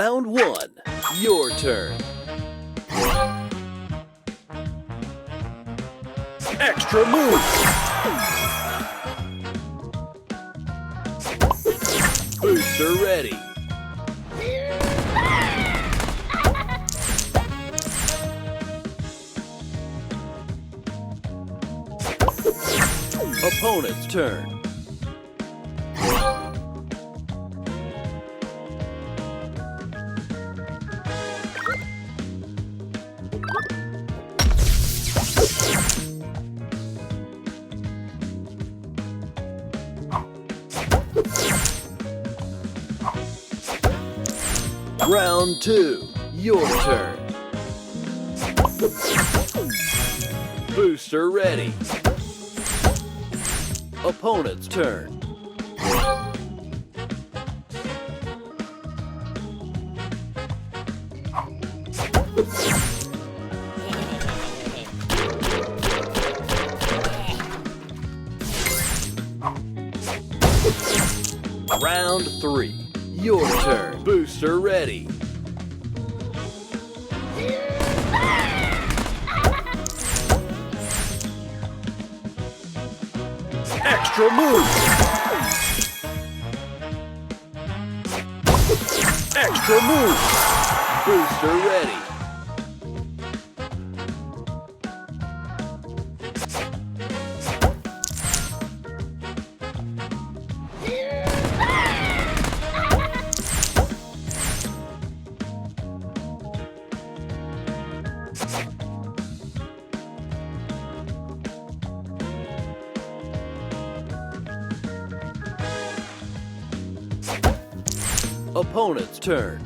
Round 1. Your turn. Extra move. Booster ready. Opponent's turn. Round 2. Your turn. Booster ready. Opponent's turn. Round 3. Your turn. Booster ready. Extra move. Extra move. Booster ready. Opponent's turn.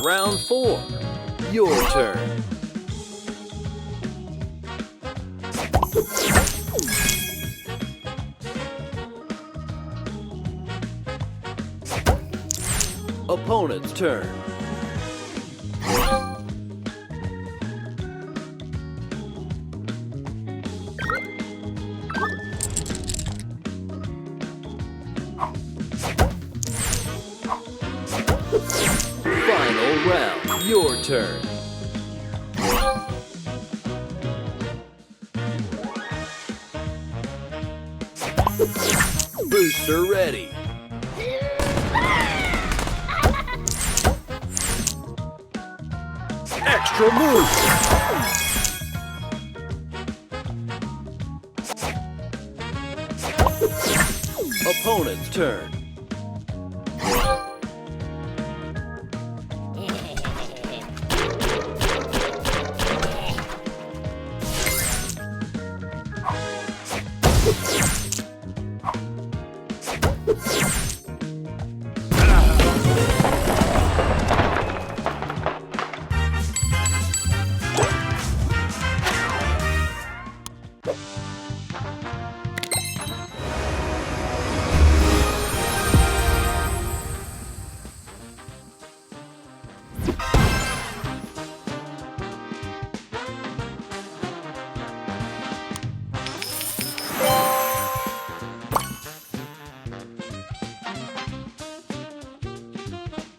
Round 4. Your turn. Opponent's turn. Final round. Your turn. Booster ready. Extra move. Opponent's turn.